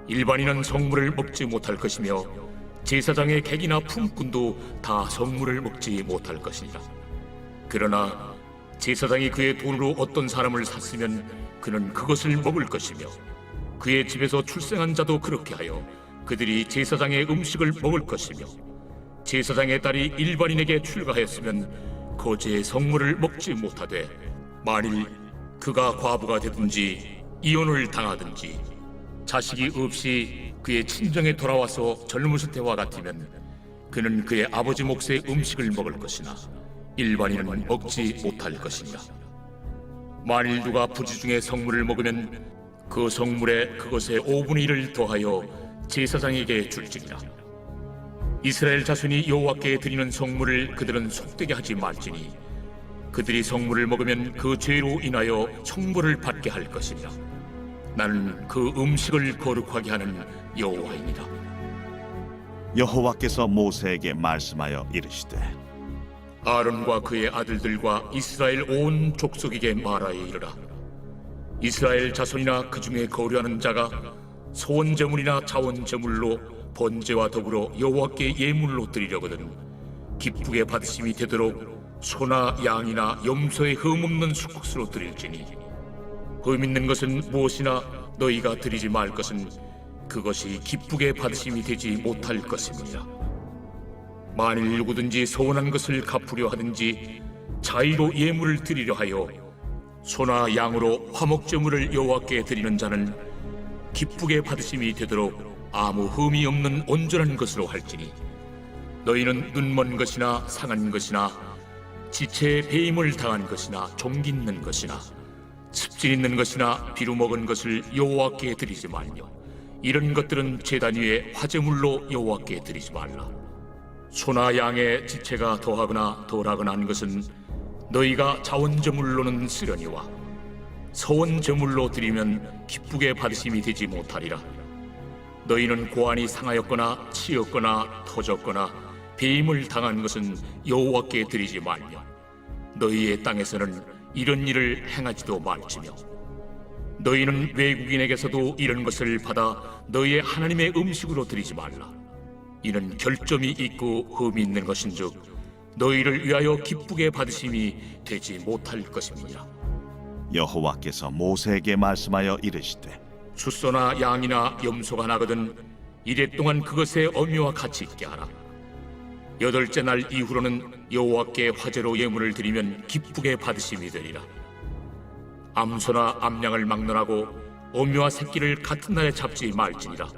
일반인은 성물을 먹지 못할 것이며 제사장의 객이나 품꾼도 다 성물을 먹지 못할 것이니라. 그러나 제사장이 그의 돈으로 어떤 사람을 샀으면 그는 그것을 먹을 것이며 그의 집에서 출생한 자도 그렇게 하여 그들이 제사장의 음식을 먹을 것이며 제사장의 딸이 일반인에게 출가하였으면 거제의 성물을 먹지 못하되 만일 그가 과부가 되든지 이혼을 당하든지 자식이 없이 그의 친정에 돌아와서 젊었을 때와 같으면 그는 그의 아버지 몫의 음식을 먹을 것이나 일반인은 먹지 못할 것이니라. 만일 누가 부지 중에 성물을 먹으면 그 성물에 그것의 5분의 1을 더하여 제사장에게 줄지니라. 이스라엘 자손이 여호와께 드리는 성물을 그들은 속되게 하지 말지니 그들이 성물을 먹으면 그 죄로 인하여 형벌을 받게 할 것이니라. 나는 그 음식을 거룩하게 하는 여호와이니라. 여호와께서 모세에게 말씀하여 이르시되 아론과 그의 아들들과 이스라엘 온 족속에게 말하여 이르라. 이스라엘 자손이나 그 중에 거류하는 자가 소원제물이나 자원제물로 번제와 더불어 여호와께 예물로 드리려거든 기쁘게 받으심이 되도록 소나 양이나 염소의 흠없는 수국수로 드릴지니 흠 있는 것은 무엇이나 너희가 드리지 말 것은 그것이 기쁘게 받으심이 되지 못할 것입니다. 만일 누구든지 소원한 것을 갚으려 하든지 자의로 예물을 드리려 하여 소나 양으로 화목제물을 여호와께 드리는 자는 기쁘게 받으심이 되도록 아무 흠이 없는 온전한 것으로 할지니 너희는 눈먼 것이나 상한 것이나 지체에 배임을 당한 것이나 종기 있는 것이나 습진 있는 것이나 비루 먹은 것을 여호와께 드리지 말며 이런 것들은 제단 위에 화제물로 여호와께 드리지 말라. 소나 양의 지체가 더하거나 덜하거나 한 것은 너희가 자원제물로는 쓰려니와 서원제물로 드리면 기쁘게 받으심이 되지 못하리라. 너희는 고안이 상하였거나 치였거나 터졌거나 배임을 당한 것은 여호와께 드리지 말며 너희의 땅에서는 이런 일을 행하지도 말지며 너희는 외국인에게서도 이런 것을 받아 너희의 하나님의 음식으로 드리지 말라. 이는 결점이 있고 흠이 있는 것인즉 너희를 위하여 기쁘게 받으심이 되지 못할 것입니다. 여호와께서 모세에게 말씀하여 이르시되 숫소나 양이나 염소가 나거든 이래 동안 그것의 어미와 같이 있게 하라. 8째 날 이후로는 여호와께 화제로 예물을 드리면 기쁘게 받으심이 되리라. 암소나 암양을 막론하고 어미와 새끼를 같은 날에 잡지 말지니라.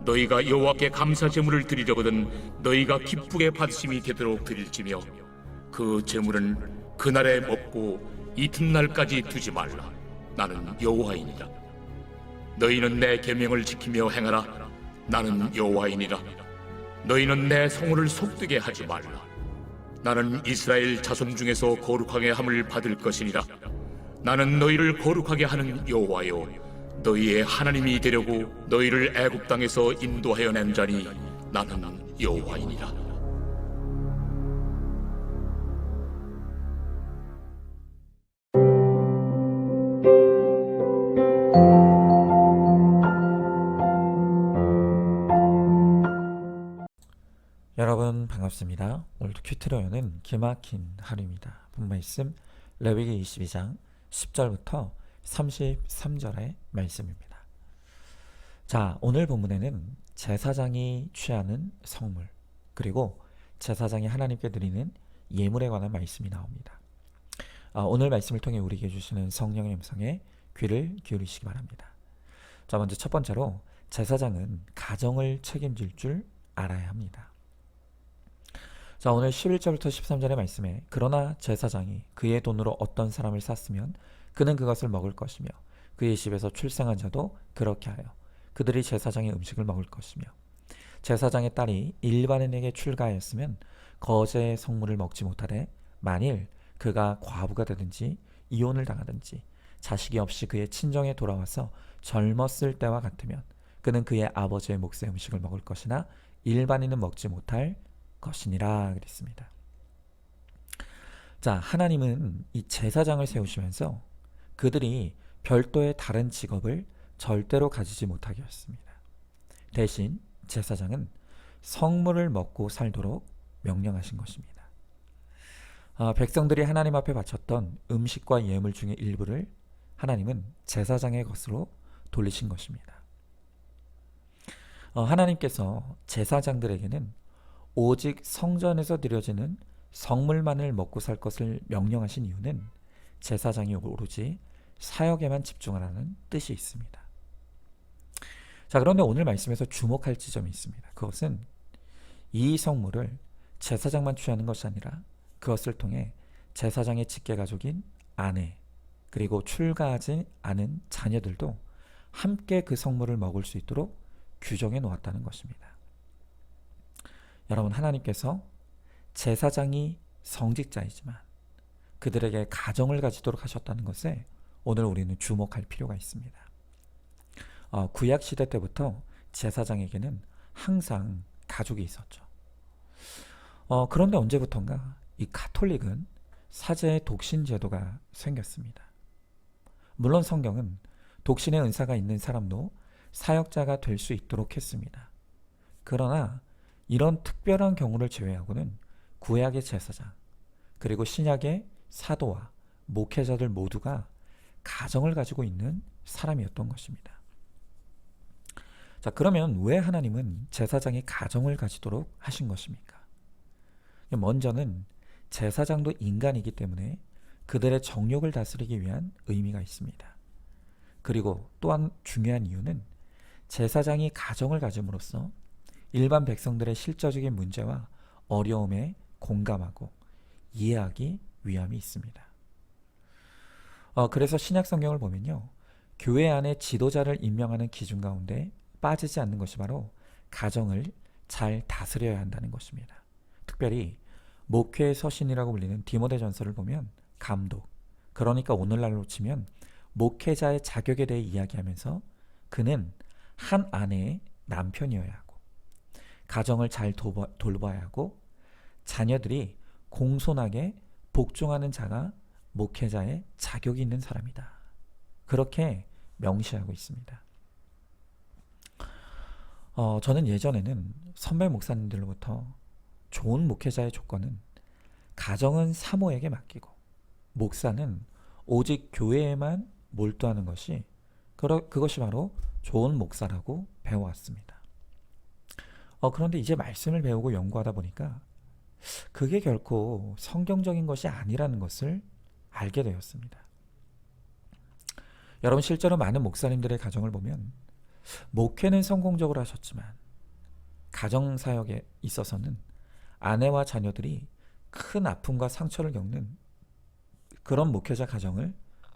너희가 여호와께 감사 제물을 드리려거든 너희가 기쁘게 받으심이 되도록 드릴지며 그 제물은 그날에 먹고 이튿날까지 두지 말라. 나는 여호와이니라. 너희는 내 계명을 지키며 행하라. 나는 여호와이니라. 너희는 내 성호를 속되게 하지 말라. 나는 이스라엘 자손 중에서 거룩하게 함을 받을 것이니라. 나는 너희를 거룩하게 하는 여호와요 너희의 하나님이 되려고 너희를 애굽 땅에서 인도하여 낸 자니 나는 여호와이니라. 여러분 반갑습니다. 오늘도 큐티로 여는 기막힌 하루입니다. 본 말씀 레위기 22장 10절부터 33절의 말씀입니다. 자, 오늘 본문에는 제사장이 취하는 성물 그리고 제사장이 하나님께 드리는 예물에 관한 말씀이 나옵니다. 오늘 말씀을 통해 우리에게 주시는 성령의 음성에 귀를 기울이시기 바랍니다. 자, 먼저 첫 번째로 제사장은 가정을 책임질 줄 알아야 합니다. 자, 오늘 11절부터 13절의 말씀에 그러나 제사장이 그의 돈으로 어떤 사람을 샀으면 그는 그것을 먹을 것이며 그의 집에서 출생한 자도 그렇게 하여 그들이 제사장의 음식을 먹을 것이며 제사장의 딸이 일반인에게 출가하였으면 거제의 성물을 먹지 못하되 만일 그가 과부가 되든지 이혼을 당하든지 자식이 없이 그의 친정에 돌아와서 젊었을 때와 같으면 그는 그의 아버지의 몫의 음식을 먹을 것이나 일반인은 먹지 못할 것이니라 그랬습니다. 자, 하나님은 이 제사장을 세우시면서 그들이 별도의 다른 직업을 절대로 가지지 못하게 하셨습니다. 대신 제사장은 성물을 먹고 살도록 명령하신 것입니다. 백성들이 하나님 앞에 바쳤던 음식과 예물 중의 일부를 하나님은 제사장의 것으로 돌리신 것입니다. 하나님께서 제사장들에게는 오직 성전에서 드려지는 성물만을 먹고 살 것을 명령하신 이유는 제사장이 오로지 사역에만 집중하라는 뜻이 있습니다. 자, 그런데 오늘 말씀에서 주목할 지점이 있습니다. 그것은 이 성물을 제사장만 취하는 것이 아니라 그것을 통해 제사장의 직계가족인 아내 그리고 출가하지 않은 자녀들도 함께 그 성물을 먹을 수 있도록 규정해 놓았다는 것입니다. 여러분, 하나님께서 제사장이 성직자이지만 그들에게 가정을 가지도록 하셨다는 것에 오늘 우리는 주목할 필요가 있습니다. 구약 시대 때부터 제사장에게는 항상 가족이 있었죠. 그런데 언제부턴가 이 가톨릭은 사제의 독신 제도가 생겼습니다. 물론 성경은 독신의 은사가 있는 사람도 사역자가 될 수 있도록 했습니다. 그러나 이런 특별한 경우를 제외하고는 구약의 제사장 그리고 신약의 사도와 목회자들 모두가 가정을 가지고 있는 사람이었던 것입니다. 자, 그러면 왜 하나님은 제사장이 가정을 가지도록 하신 것입니까? 먼저는 제사장도 인간이기 때문에 그들의 정욕을 다스리기 위한 의미가 있습니다. 그리고 또한 중요한 이유는 제사장이 가정을 가짐으로써 일반 백성들의 실제적인 문제와 어려움에 공감하고 이해하기 위함이 있습니다. 그래서 신약 성경을 보면요, 교회 안에 지도자를 임명하는 기준 가운데 빠지지 않는 것이 바로 가정을 잘 다스려야 한다는 것입니다. 특별히 목회의 서신이라고 불리는 디모데전서를 보면 감독, 그러니까 오늘날로 치면 목회자의 자격에 대해 이야기하면서 그는 한 아내의 남편이어야 하고 가정을 잘 돌봐야 하고 자녀들이 공손하게 복종하는 자가 목회자의 자격이 있는 사람이다. 그렇게 명시하고 있습니다. 저는 예전에는 선배 목사님들로부터 좋은 목회자의 조건은 가정은 사모에게 맡기고 목사는 오직 교회에만 몰두하는 것이 그것이 바로 좋은 목사라고 배워왔습니다. 그런데 이제 말씀을 배우고 연구하다 보니까 그게 결코 성경적인 것이 아니라는 것을 알게 되었습니다. 여러분, 실제로 많은 목사님들의 가정을 보면 목회는 성공적으로 하셨지만 가정사역에 있어서는 아내와 자녀들이 큰 아픔과 상처를 겪는 그런 목회자 가정을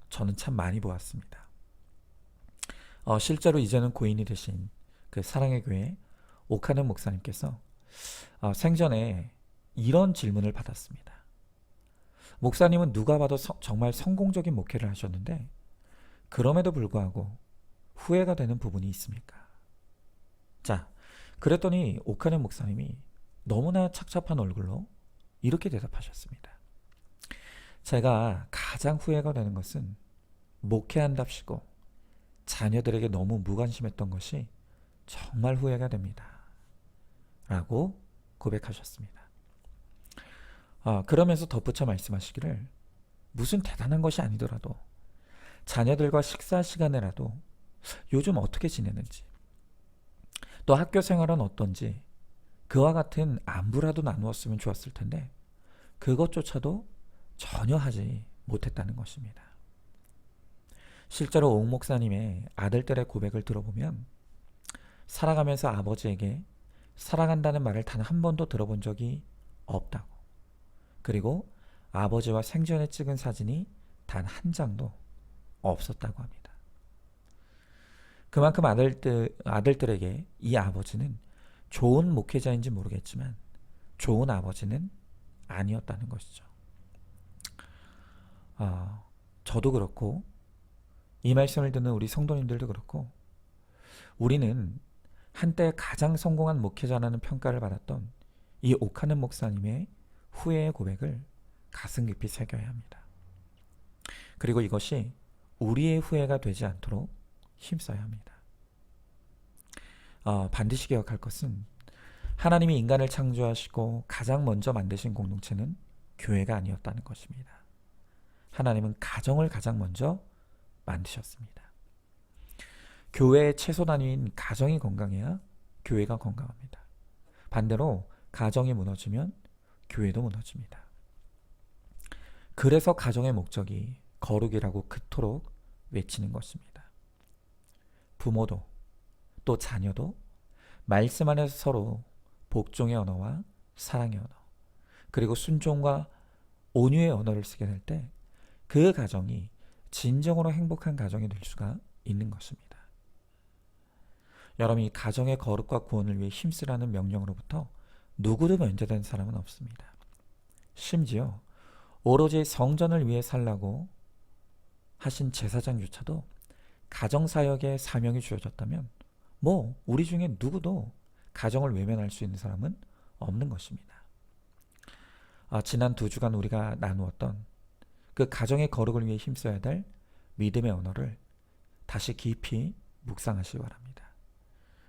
저는 참 많이 보았습니다. 실제로 이제는 고인이 되신 그 사랑의 교회 오카는 목사님께서 생전에 이런 질문을 받았습니다. 목사님은 누가 봐도 정말 성공적인 목회를 하셨는데 그럼에도 불구하고 후회가 되는 부분이 있습니까? 자, 그랬더니 오카는 목사님이 너무나 착잡한 얼굴로 이렇게 대답하셨습니다. 제가 가장 후회가 되는 것은 목회한답시고 자녀들에게 너무 무관심했던 것이 정말 후회가 됩니다. 라고 고백하셨습니다. 그러면서 덧붙여 말씀하시기를 무슨 대단한 것이 아니더라도 자녀들과 식사 시간에라도 요즘 어떻게 지내는지 또 학교 생활은 어떤지 그와 같은 안부라도 나누었으면 좋았을 텐데 그것조차도 전혀 하지 못했다는 것입니다. 실제로 옥 목사님의 아들들의 고백을 들어보면 살아가면서 아버지에게 사랑한다는 말을 단 한 번도 들어본 적이 없다고, 그리고 아버지와 생전에 찍은 사진이 단 한 장도 없었다고 합니다. 그만큼 아들들에게 이 아버지는 좋은 목회자인지 모르겠지만 좋은 아버지는 아니었다는 것이죠. 저도 그렇고 이 말씀을 듣는 우리 성도님들도 그렇고 우리는 한때 가장 성공한 목회자라는 평가를 받았던 이 오카는 목사님의 후회의 고백을 가슴 깊이 새겨야 합니다. 그리고 이것이 우리의 후회가 되지 않도록 힘써야 합니다. 반드시 기억할 것은 하나님이 인간을 창조하시고 가장 먼저 만드신 공동체는 교회가 아니었다는 것입니다. 하나님은 가정을 가장 먼저 만드셨습니다. 교회의 최소 단위인 가정이 건강해야 교회가 건강합니다. 반대로 가정이 무너지면 교회도 무너집니다. 그래서 가정의 목적이 거룩이라고 그토록 외치는 것입니다. 부모도 또 자녀도 말씀 안에서 서로 복종의 언어와 사랑의 언어, 그리고 순종과 온유의 언어를 쓰게 될 때 그 가정이 진정으로 행복한 가정이 될 수가 있는 것입니다. 여러분이 가정의 거룩과 구원을 위해 힘쓰라는 명령으로부터 누구도 면제된 사람은 없습니다. 심지어 오로지 성전을 위해 살라고 하신 제사장조차도 가정사역의 사명이 주어졌다면 우리 중에 누구도 가정을 외면할 수 있는 사람은 없는 것입니다. 지난 2주간 우리가 나누었던 그 가정의 거룩을 위해 힘써야 될 믿음의 언어를 다시 깊이 묵상하시기 바랍니다.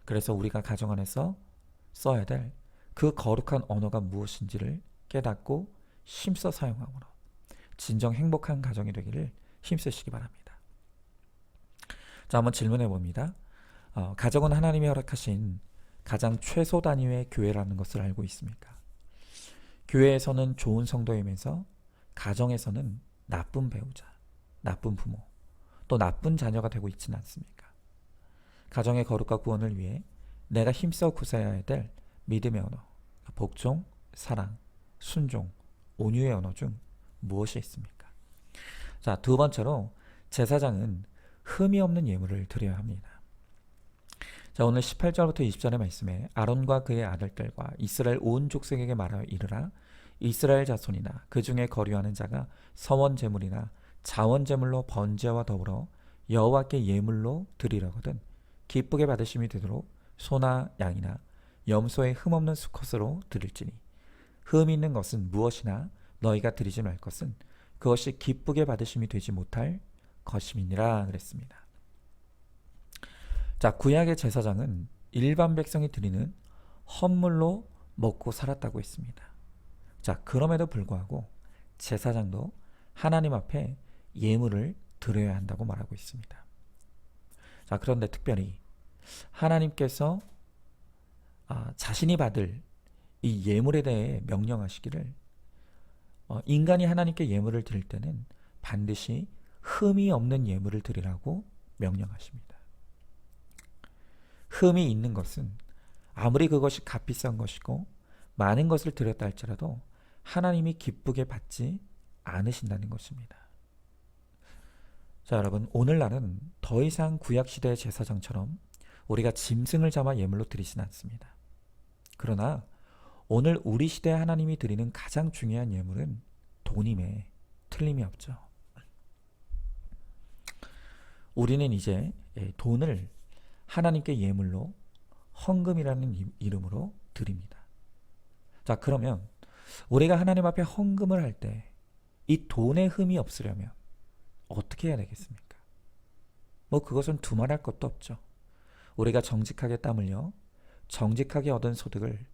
그래서 우리가 가정 안에서 써야 될 그 거룩한 언어가 무엇인지를 깨닫고 힘써 사용함으로 진정 행복한 가정이 되기를 힘쓰시기 바랍니다. 자, 한번 질문해 봅니다. 가정은 하나님이 허락하신 가장 최소 단위의 교회라는 것을 알고 있습니까? 교회에서는 좋은 성도이면서 가정에서는 나쁜 배우자, 나쁜 부모, 또 나쁜 자녀가 되고 있지는 않습니까? 가정의 거룩과 구원을 위해 내가 힘써 구사해야 될 믿음의 언어, 복종, 사랑, 순종, 온유의 언어 중 무엇이 있습니까? 자, 두 번째로 제사장은 흠이 없는 예물을 드려야 합니다. 자, 오늘 18절부터 20절의 말씀에 아론과 그의 아들들과 이스라엘 온 족속에게 말하여 이르라. 이스라엘 자손이나 그 중에 거류하는 자가 서원 제물이나 자원 제물로 번제와 더불어 여호와께 예물로 드리려거든 기쁘게 받으심이 되도록 소나 양이나 염소의 흠없는 수컷으로 드릴지니 흠 있는 것은 무엇이나 너희가 드리지 말 것은 그것이 기쁘게 받으심이 되지 못할 것임이니라 그랬습니다. 자, 구약의 제사장은 일반 백성이 드리는 헌물로 먹고 살았다고 했습니다. 자, 그럼에도 불구하고 제사장도 하나님 앞에 예물을 드려야 한다고 말하고 있습니다. 자, 그런데 특별히 하나님께서 자신이 받을 이 예물에 대해 명령하시기를 인간이 하나님께 예물을 드릴 때는 반드시 흠이 없는 예물을 드리라고 명령하십니다. 흠이 있는 것은 아무리 그것이 값비싼 것이고 많은 것을 드렸다 할지라도 하나님이 기쁘게 받지 않으신다는 것입니다. 자, 여러분, 오늘날은 더 이상 구약시대의 제사장처럼 우리가 짐승을 잡아 예물로 드리진 않습니다. 그러나 오늘 우리 시대에 하나님이 드리는 가장 중요한 예물은 돈임에 틀림이 없죠. 우리는 이제 돈을 하나님께 예물로 헌금이라는 이름으로 드립니다. 자, 그러면 우리가 하나님 앞에 헌금을 할 때 이 돈에 흠이 없으려면 어떻게 해야 되겠습니까? 그것은 두말할 것도 없죠. 우리가 정직하게 땀 흘려 정직하게 얻은 소득을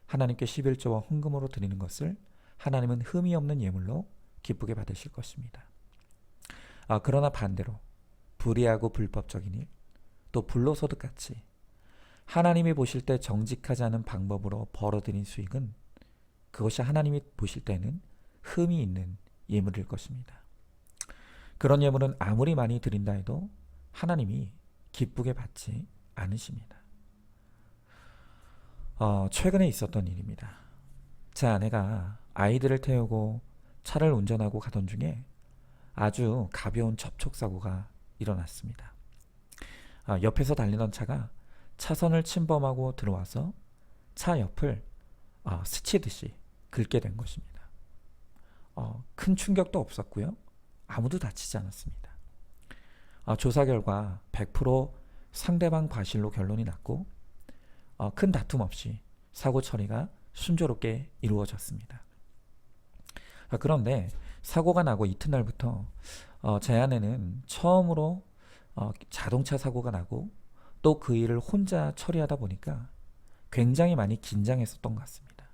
하나님께 11조와 헌금으로 드리는 것을 하나님은 흠이 없는 예물로 기쁘게 받으실 것입니다. 그러나 반대로 불의하고 불법적인 일, 또 불로소득같이 하나님이 보실 때 정직하지 않은 방법으로 벌어들인 수익은 그것이 하나님이 보실 때는 흠이 있는 예물일 것입니다. 그런 예물은 아무리 많이 드린다 해도 하나님이 기쁘게 받지 않으십니다. 최근에 있었던 일입니다. 제 아내가 아이들을 태우고 차를 운전하고 가던 중에 아주 가벼운 접촉사고가 일어났습니다. 옆에서 달리던 차가 차선을 침범하고 들어와서 차 옆을 스치듯이 긁게 된 것입니다. 큰 충격도 없었고요. 아무도 다치지 않았습니다. 조사 결과 100% 상대방 과실로 결론이 났고 큰 다툼 없이 사고 처리가 순조롭게 이루어졌습니다. 그런데 사고가 나고 이튿날부터 제 아내는 처음으로 자동차 사고가 나고 또 그 일을 혼자 처리하다 보니까 굉장히 많이 긴장했었던 것 같습니다.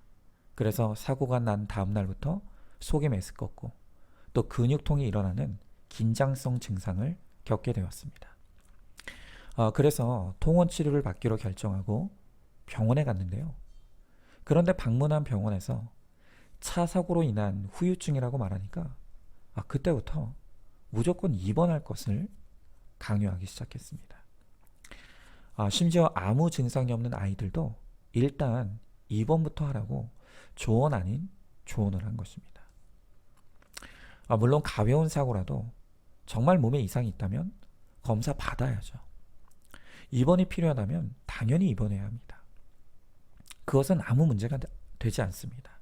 그래서 사고가 난 다음 날부터 속이 메스껍고 또 근육통이 일어나는 긴장성 증상을 겪게 되었습니다. 그래서 통원 치료를 받기로 결정하고 병원에 갔는데요. 그런데 방문한 병원에서 차 사고로 인한 후유증이라고 말하니까 그때부터 무조건 입원할 것을 강요하기 시작했습니다. 심지어 아무 증상이 없는 아이들도 일단 입원부터 하라고 조언 아닌 조언을 한 것입니다. 물론 가벼운 사고라도 정말 몸에 이상이 있다면 검사 받아야죠. 입원이 필요하다면 당연히 입원해야 합니다. 그것은 아무 문제가 되지 않습니다.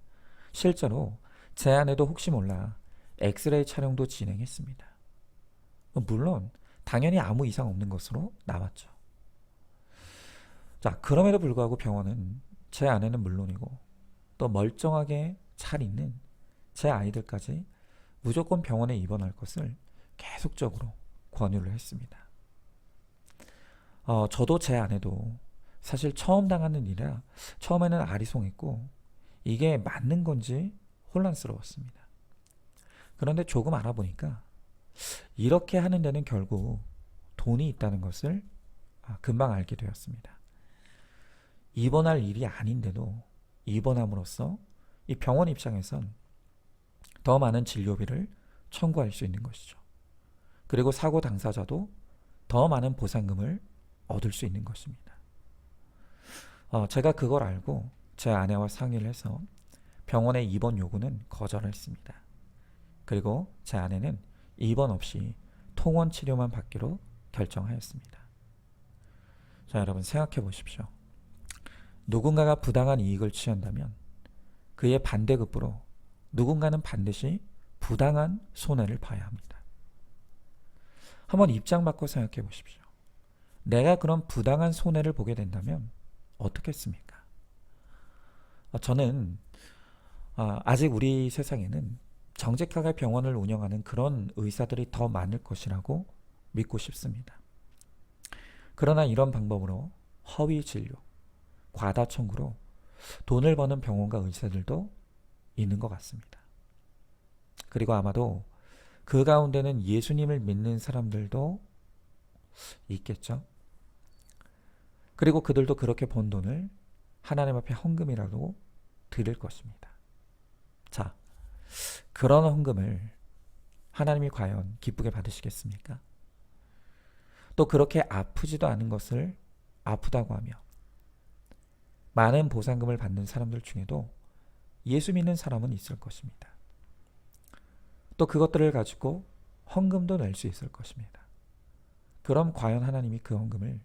실제로 제 아내도 혹시 몰라 엑스레이 촬영도 진행했습니다. 물론 당연히 아무 이상 없는 것으로 나왔죠. 자, 그럼에도 불구하고 병원은 제 아내는 물론이고 또 멀쩡하게 잘 있는 제 아이들까지 무조건 병원에 입원할 것을 계속적으로 권유를 했습니다. 저도 제 아내도 사실 처음 당하는 일이라 처음에는 아리송했고 이게 맞는 건지 혼란스러웠습니다. 그런데 조금 알아보니까 이렇게 하는 데는 결국 돈이 있다는 것을 금방 알게 되었습니다. 입원할 일이 아닌데도 입원함으로써 이 병원 입장에선 더 많은 진료비를 청구할 수 있는 것이죠. 그리고 사고 당사자도 더 많은 보상금을 얻을 수 있는 것입니다. 제가 그걸 알고 제 아내와 상의를 해서 병원의 입원 요구는 거절했습니다. 그리고 제 아내는 입원 없이 통원 치료만 받기로 결정하였습니다. 자, 여러분 생각해 보십시오. 누군가가 부당한 이익을 취한다면 그의 반대급부로 누군가는 반드시 부당한 손해를 봐야 합니다. 한번 입장 바꿔 생각해 보십시오. 내가 그런 부당한 손해를 보게 된다면 어떻겠습니까? 저는 아직 우리 세상에는 정직하게 병원을 운영하는 그런 의사들이 더 많을 것이라고 믿고 싶습니다. 그러나 이런 방법으로 허위 진료, 과다 청구로 돈을 버는 병원과 의사들도 있는 것 같습니다. 그리고 아마도 그 가운데는 예수님을 믿는 사람들도 있겠죠. 그리고 그들도 그렇게 번 돈을 하나님 앞에 헌금이라도 드릴 것입니다. 자, 그런 헌금을 하나님이 과연 기쁘게 받으시겠습니까? 또 그렇게 아프지도 않은 것을 아프다고 하며 많은 보상금을 받는 사람들 중에도 예수 믿는 사람은 있을 것입니다. 또 그것들을 가지고 헌금도 낼 수 있을 것입니다. 그럼 과연 하나님이 그 헌금을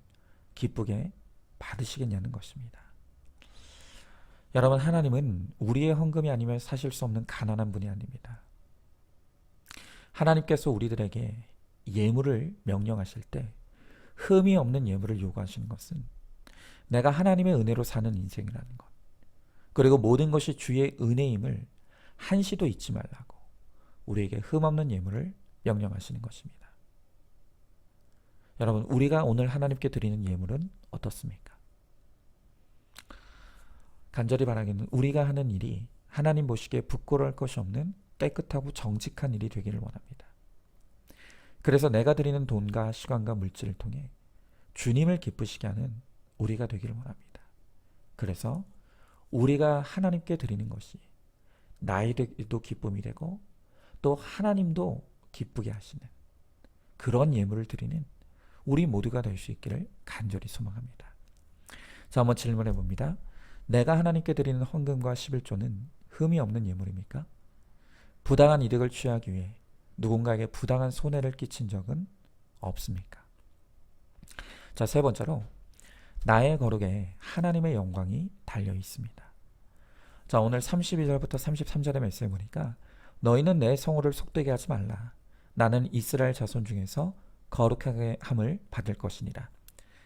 기쁘게 받으시겠냐는 것입니다. 여러분, 하나님은 우리의 헌금이 아니면 사실 수 없는 가난한 분이 아닙니다. 하나님께서 우리들에게 예물을 명령하실 때 흠이 없는 예물을 요구하시는 것은 내가 하나님의 은혜로 사는 인생이라는 것, 그리고 모든 것이 주의 은혜임을 한시도 잊지 말라고 우리에게 흠 없는 예물을 명령하시는 것입니다. 여러분, 우리가 오늘 하나님께 드리는 예물은 어떻습니까? 간절히 바라기는 우리가 하는 일이 하나님 보시기에 부끄러울 것이 없는 깨끗하고 정직한 일이 되기를 원합니다. 그래서 내가 드리는 돈과 시간과 물질을 통해 주님을 기쁘시게 하는 우리가 되기를 원합니다. 그래서 우리가 하나님께 드리는 것이 나에게도 기쁨이 되고 또 하나님도 기쁘게 하시는 그런 예물을 드리는 우리 모두가 될 수 있기를 간절히 소망합니다. 자, 한번 질문해 봅니다. 내가 하나님께 드리는 헌금과 11조는 흠이 없는 예물입니까? 부당한 이득을 취하기 위해 누군가에게 부당한 손해를 끼친 적은 없습니까? 자, 세 번째로 나의 거룩에 하나님의 영광이 달려 있습니다. 자, 오늘 32절부터 33절의 말씀을 보니까 너희는 내 성호를 속되게 하지 말라. 나는 이스라엘 자손 중에서 거룩하게 함을 받을 것이니라.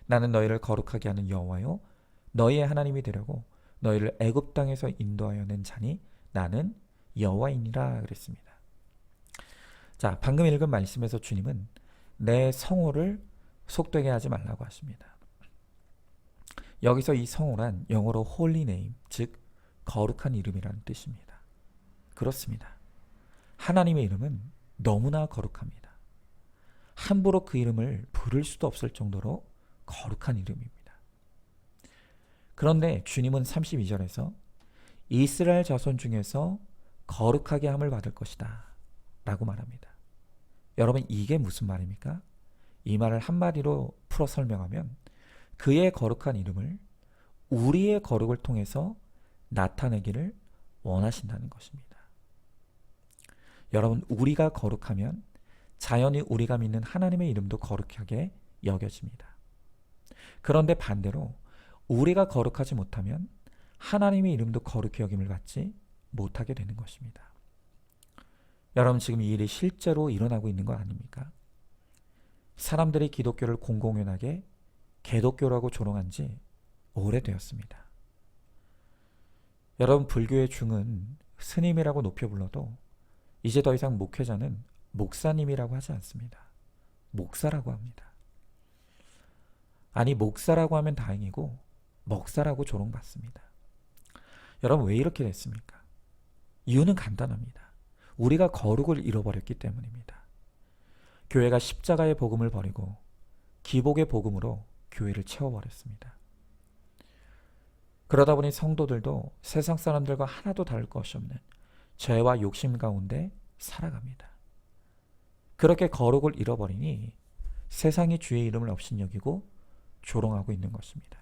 나는 너희를 거룩하게 하는 여호와요 너희의 하나님이 되려고 너희를 애굽 땅에서 인도하여 낸 자니 나는 여호와이니라 그랬습니다. 자, 방금 읽은 말씀에서 주님은 내 성호를 속되게 하지 말라고 하십니다. 여기서 이 성호란 영어로 holy name, 즉 거룩한 이름이라는 뜻입니다. 그렇습니다. 하나님의 이름은 너무나 거룩합니다. 함부로 그 이름을 부를 수도 없을 정도로 거룩한 이름입니다. 그런데 주님은 32절에서 이스라엘 자손 중에서 거룩하게 함을 받을 것이다 라고 말합니다. 여러분, 이게 무슨 말입니까? 이 말을 한마디로 풀어 설명하면 그의 거룩한 이름을 우리의 거룩을 통해서 나타내기를 원하신다는 것입니다. 여러분, 우리가 거룩하면 자연히 우리가 믿는 하나님의 이름도 거룩하게 여겨집니다. 그런데 반대로 우리가 거룩하지 못하면 하나님의 이름도 거룩히 여김을 받지 못하게 되는 것입니다. 여러분, 지금 이 일이 실제로 일어나고 있는 거 아닙니까? 사람들이 기독교를 공공연하게 개독교라고 조롱한 지 오래되었습니다. 여러분, 불교의 중은 스님이라고 높여 불러도 이제 더 이상 목회자는 목사님이라고 하지 않습니다. 목사라고 합니다. 아니, 목사라고 하면 다행이고 먹사라고 조롱받습니다. 여러분, 왜 이렇게 됐습니까? 이유는 간단합니다. 우리가 거룩을 잃어버렸기 때문입니다. 교회가 십자가의 복음을 버리고 기복의 복음으로 교회를 채워버렸습니다. 그러다 보니 성도들도 세상 사람들과 하나도 다를 것이 없는 죄와 욕심 가운데 살아갑니다. 그렇게 거룩을 잃어버리니 세상이 주의 이름을 업신여기고 조롱하고 있는 것입니다.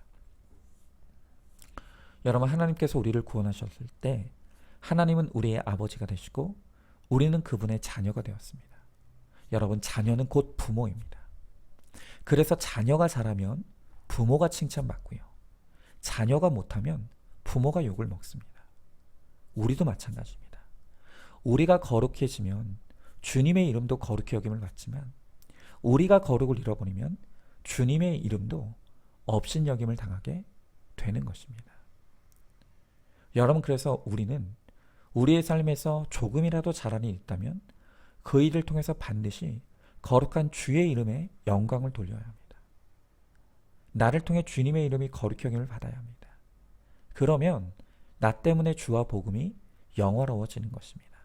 여러분, 하나님께서 우리를 구원하셨을 때 하나님은 우리의 아버지가 되시고 우리는 그분의 자녀가 되었습니다. 여러분, 자녀는 곧 부모입니다. 그래서 자녀가 잘하면 부모가 칭찬받고요. 자녀가 못하면 부모가 욕을 먹습니다. 우리도 마찬가지입니다. 우리가 거룩해지면 주님의 이름도 거룩히 여김을 받지만 우리가 거룩을 잃어버리면 주님의 이름도 업신여김을 당하게 되는 것입니다. 여러분, 그래서 우리는 우리의 삶에서 조금이라도 잘한 일이 있다면 그 일을 통해서 반드시 거룩한 주의 이름에 영광을 돌려야 합니다. 나를 통해 주님의 이름이 거룩히 여김을 받아야 합니다. 그러면 나 때문에 주와 복음이 영화로워지는 것입니다.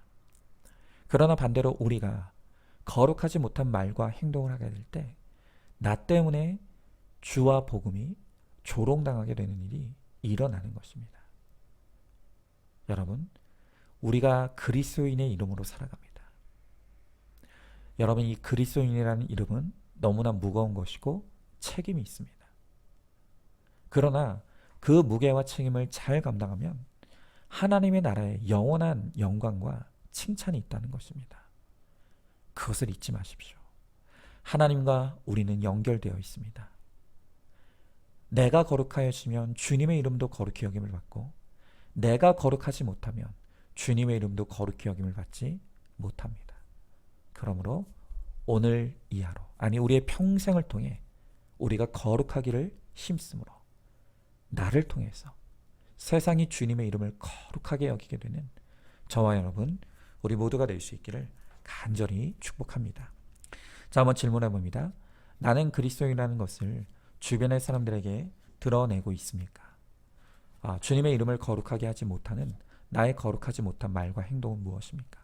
그러나 반대로 우리가 거룩하지 못한 말과 행동을 하게 될 때 나 때문에 주와 복음이 조롱당하게 되는 일이 일어나는 것입니다. 여러분, 우리가 그리스도인의 이름으로 살아갑니다. 여러분, 이 그리스도인이라는 이름은 너무나 무거운 것이고 책임이 있습니다. 그러나 그 무게와 책임을 잘 감당하면 하나님의 나라에 영원한 영광과 칭찬이 있다는 것입니다. 그것을 잊지 마십시오. 하나님과 우리는 연결되어 있습니다. 내가 거룩하여지면 주님의 이름도 거룩히 여김을 받고 내가 거룩하지 못하면 주님의 이름도 거룩히 여김을 받지 못합니다. 그러므로 오늘 이 하루, 아니 우리의 평생을 통해 우리가 거룩하기를 힘쓰므로 나를 통해서 세상이 주님의 이름을 거룩하게 여기게 되는 저와 여러분, 우리 모두가 될 수 있기를 간절히 축복합니다. 자, 한번 질문해 봅니다. 나는 그리스도인이라는 것을 주변의 사람들에게 드러내고 있습니까? 주님의 이름을 거룩하게 하지 못하는 나의 거룩하지 못한 말과 행동은 무엇입니까?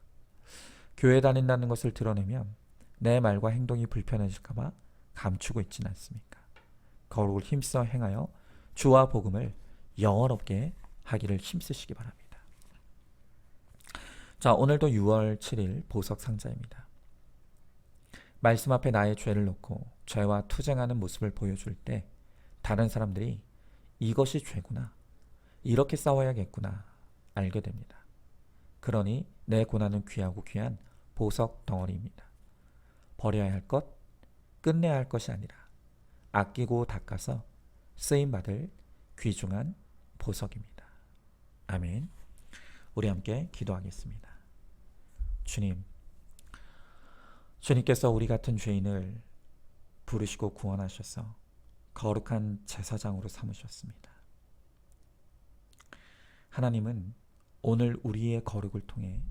교회 다닌다는 것을 드러내면 내 말과 행동이 불편해질까봐 감추고 있지는 않습니까? 거룩을 힘써 행하여 주와 복음을 영원롭게 하기를 힘쓰시기 바랍니다. 자, 오늘도 6월 7일 보석 상자입니다. 말씀 앞에 나의 죄를 놓고 죄와 투쟁하는 모습을 보여줄 때 다른 사람들이 이것이 죄구나, 이렇게 싸워야겠구나 알게 됩니다. 그러니 내 고난은 귀하고 귀한 보석 덩어리입니다. 버려야 할 것, 끝내야 할 것이 아니라 아끼고 닦아서 쓰임받을 귀중한 보석입니다. 아멘. 우리 함께 기도하겠습니다. 주님께서 우리 같은 죄인을 부르시고 구원하셔서 거룩한 제사장으로 삼으셨습니다. 하나님은 오늘 우리의 거룩을 통해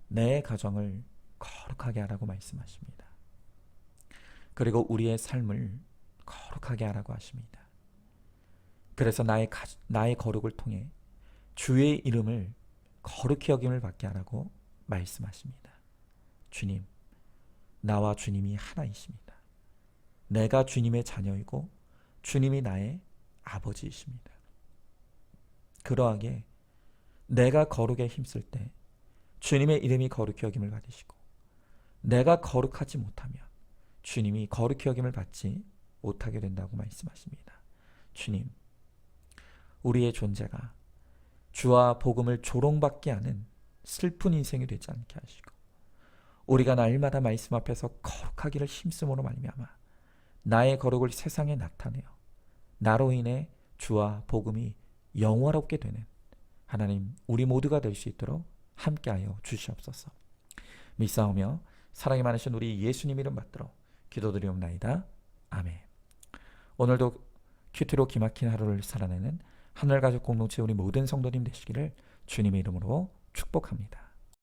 내 가정을 거룩하게 하라고 말씀하십니다. 그리고 우리의 삶을 거룩하게 하라고 하십니다. 그래서 나의 거룩을 통해 주의 이름을 거룩히 여김을 받게 하라고 말씀하십니다. 주님, 나와 주님이 하나이십니다. 내가 주님의 자녀이고 주님이 나의 아버지이십니다. 그러하게 내가 거룩에 힘쓸 때 주님의 이름이 거룩히 여김을 받으시고, 내가 거룩하지 못하면 주님이 거룩히 여김을 받지 못하게 된다고 말씀하십니다. 주님, 우리의 존재가 주와 복음을 조롱받게 하는 슬픈 인생이 되지 않게 하시고, 우리가 날마다 말씀 앞에서 거룩하기를 힘쓰므로 말미암아 나의 거룩을 세상에 나타내어 나로 인해 주와 복음이 영화롭게 되는 하나님, 우리 모두가 될 수 있도록 함께하여 주시옵소서. 믿사오며 사랑이 많으신 우리 예수님 이름 받들어 기도드리옵나이다. 아멘. 오늘도 큐티로 기막힌 하루를 살아내는 하늘가족 공동체 우리 모든 성도님 되시기를 주님의 이름으로 축복합니다.